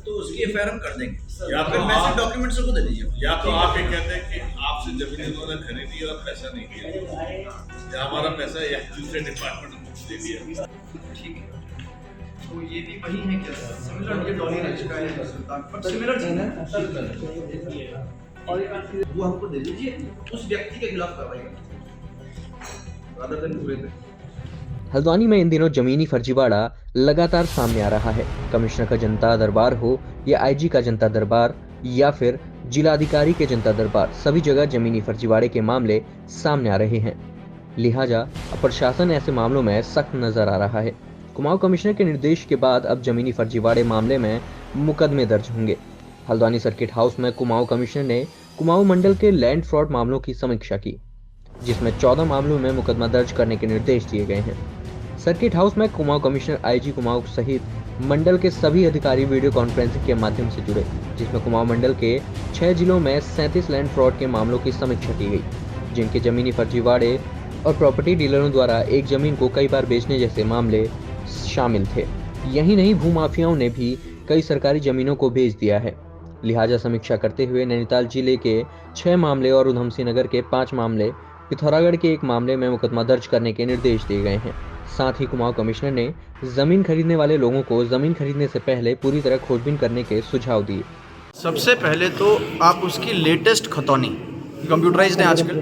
तो उसकी एफआईआर हम कर देंगे। या फिर तो मैसेज डॉक्यूमेंट सबको दे दीजिए। या तो आप ये कहते हैं कि आपसे जमीन इन्होंने खरीदी और पैसा नहीं दिया, या हमारा पैसा या दूसरे डिपार्टमेंट को दे दिया। ठीक है, तो ये भी वही है क्या सिमिलर, ये डॉली राज का है सुल्तान पर सिमिलर चीज है, और वो हमको दे दीजिए, उस व्यक्ति के खिलाफ कार्रवाई करें रादर देन पूरे पे। हल्द्वानी में इन दिनों जमीनी फर्जीवाड़ा लगातार सामने आ रहा है। कमिश्नर का जनता दरबार हो या आईजी का जनता दरबार या फिर जिलाधिकारी के जनता दरबार, सभी जगह जमीनी फर्जीवाड़े के मामले सामने आ रहे हैं। लिहाजा अब प्रशासन ऐसे मामलों में सख्त नजर आ रहा है। कुमाऊं कमिश्नर के निर्देश के बाद अब जमीनी फर्जीवाड़े मामले में मुकदमे दर्ज होंगे। हल्द्वानी सर्किट हाउस में कुमाऊं कमिश्नर ने कुमाऊं मंडल के लैंड फ्रॉड मामलों की समीक्षा की, जिसमें 14 मामलों में मुकदमा दर्ज करने के निर्देश दिए गए हैं। सर्किट हाउस में कुमाऊं कमिश्नर, आईजी कुमाऊं सहित मंडल के सभी अधिकारी वीडियो कॉन्फ्रेंसिंग के माध्यम से जुड़े, जिसमें कुमाऊं मंडल के 6 जिलों में 37 लैंड फ्रॉड के मामलों की समीक्षा की गई, जिनके जमीनी फर्जीवाड़े और प्रॉपर्टी डीलरों द्वारा एक जमीन को कई बार बेचने जैसे मामले शामिल थे। यही नहीं, भूमाफियाओं ने भी कई सरकारी जमीनों को बेच दिया है। लिहाजा समीक्षा करते हुए नैनीताल जिले के 6 मामले और उधमसिंह नगर के 5 मामले, पिथौरागढ़ के 1 मामले में मुकदमा दर्ज करने के निर्देश दिए गए हैं। साथ ही कुमाऊं कमिश्नर ने जमीन खरीदने वाले लोगों को जमीन खरीदने से पहले पूरी तरह खोजबीन करने के सुझाव दिए। सबसे पहले तो आप उसकी लेटेस्ट खतौनी कंप्यूटराइज्ड है आजकल,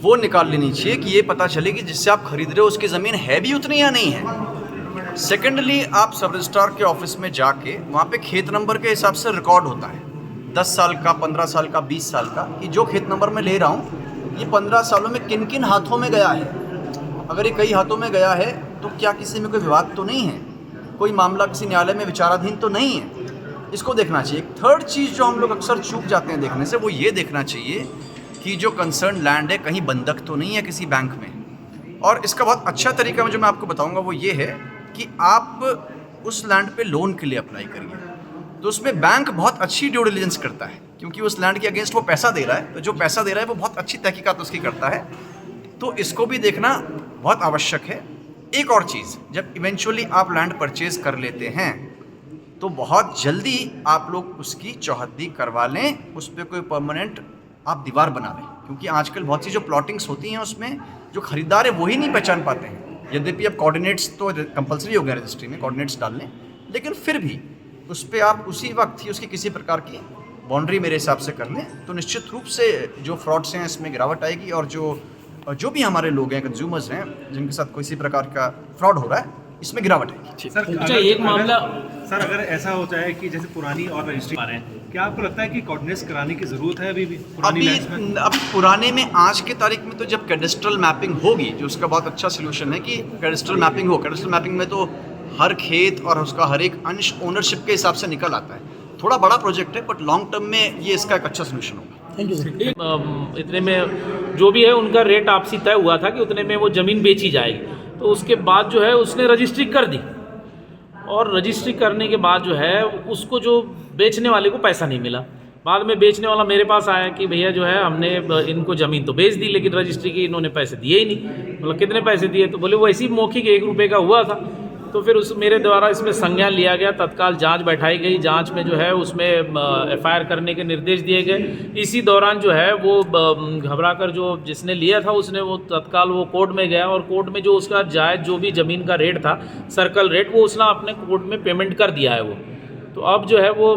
वो निकाल लेनी चाहिए कि ये पता चले कि जिससे आप खरीद रहे हो उसकी ज़मीन है भी उतनी या नहीं है। सेकेंडली, आप सब रजिस्ट्रार के ऑफिस में जाके वहाँ पे खेत नंबर के हिसाब से रिकॉर्ड होता है, 10 साल का, 15 साल का, 20 साल का, कि जो खेत नंबर मैं ले रहा हूँ ये 15 सालों में किन किन हाथों में गया है। अगर ये कई हाथों में गया है तो क्या किसी में कोई विवाद तो नहीं है, कोई मामला किसी न्यायालय में विचाराधीन तो नहीं है, इसको देखना चाहिए। एक थर्ड चीज़ जो हम लोग अक्सर चूक जाते हैं देखने से, वो ये देखना चाहिए कि जो कंसर्न लैंड है कहीं बंधक तो नहीं है किसी बैंक में। और इसका बहुत अच्छा तरीका जो मैं आपको बताऊंगा वो ये है कि आप उस लैंड पे लोन के लिए अप्लाई करिए, तो उसमें बैंक बहुत अच्छी ड्यू डिलिजेंस करता है, क्योंकि उस लैंड के अगेंस्ट वो पैसा दे रहा है, तो जो पैसा दे रहा है वो बहुत अच्छी तहकीकात उसकी करता है, तो इसको भी देखना बहुत आवश्यक है। एक और चीज़, जब इवेंचुअली आप लैंड परचेज कर लेते हैं तो बहुत जल्दी आप लोग उसकी चौहद्दी करवा लें, उस पर कोई परमानेंट आप दीवार बना लें, क्योंकि आजकल बहुत सी जो प्लॉटिंग्स होती हैं उसमें जो खरीदार है वही नहीं पहचान पाते हैं। यद्यपि अब कोऑर्डिनेट्स तो कंपलसरी हो गया रजिस्ट्री में, कोऑर्डिनेट्स डाल लें, लेकिन फिर भी उस पर आप उसी वक्त ही उसकी किसी प्रकार की बाउंड्री मेरे हिसाब से कर लें, तो निश्चित रूप से जो फ्रॉड्स हैं इसमें गिरावट आएगी, और जो भी हमारे लोग हैं, कंज्यूमर्स हैं, जिनके साथ किसी प्रकार का फ्रॉड हो रहा है, इसमें गिरावट आएगी। सर, एक मामला सर, अगर ऐसा होता है कि जैसे पुरानी और रजिस्ट्री आ रहे हैं, क्या आपको लगता है कि कोऑर्डिनेट्स कराने की ज़रूरत है अभी भी पुरानी लैंड्स में? अब पुराने में आज के तारीख में तो जब कैडेस्ट्रल मैपिंग होगी, जो उसका बहुत अच्छा सोल्यूशन है कि कैडेस्ट्रल मैपिंग हो, कैडेस्ट्रल मैपिंग में तो हर खेत और उसका हर एक अंश ओनरशिप के हिसाब से निकल आता है। थोड़ा बड़ा प्रोजेक्ट है, बट लॉन्ग टर्म में ये इसका एक अच्छा सोल्यूशन होगा। इतने में जो भी है उनका रेट आपसी तय हुआ था कि उतने में वो ज़मीन बेची जाएगी, तो उसके बाद जो है उसने रजिस्ट्री कर दी, और रजिस्ट्री करने के बाद जो है उसको जो बेचने वाले को पैसा नहीं मिला। बाद में बेचने वाला मेरे पास आया कि भैया जो है हमने इनको ज़मीन तो बेच दी, लेकिन रजिस्ट्री की इन्होंने पैसे दिए ही नहीं। मतलब कितने पैसे दिए? तो बोले वो ऐसी मौखिक 1 रुपये का हुआ था। तो फिर उस मेरे द्वारा इसमें संज्ञान लिया गया, तत्काल जांच बैठाई गई, जांच में जो है उसमें एफआईआर करने के निर्देश दिए गए। इसी दौरान जो है वो घबराकर जो जिसने लिया था उसने वो तत्काल वो कोर्ट में गया, और कोर्ट में जो उसका जायज़ जो भी ज़मीन का रेट था, सर्कल रेट, वो उसने अपने कोर्ट में पेमेंट कर दिया है वो। तो अब जो है वो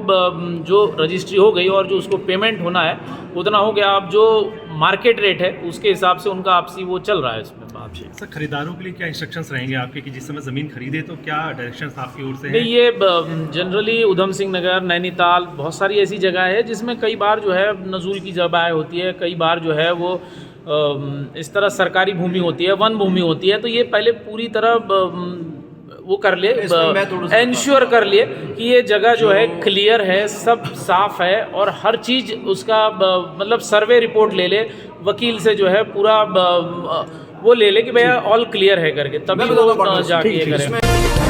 जो रजिस्ट्री हो गई और जो उसको पेमेंट होना है उतना हो गया। अब जो मार्केट रेट है उसके हिसाब से उनका आपसी वो चल रहा है इसमें बात। सर, खरीदारों के लिए क्या इंस्ट्रक्शंस रहेंगे आपके कि जिस समय ज़मीन खरीदे तो क्या डायरेक्शंस आपकी ओर से हैं? नहीं, ये जनरली उधमसिंह नगर, नैनीताल, बहुत सारी ऐसी जगह है जिसमें कई बार जो है नजूल की जगह होती है, कई बार जो है वो इस तरह सरकारी भूमि होती है, वन भूमि होती है। तो ये पहले पूरी तरह वो कर ले, इंश्योर कर लिए कि ये जगह जो है क्लियर है, सब साफ है, और हर चीज़ उसका मतलब सर्वे रिपोर्ट ले ले, वकील से जो है पूरा वो ले ले कि भैया ऑल क्लियर है करके, तभी वो जाके ये करें।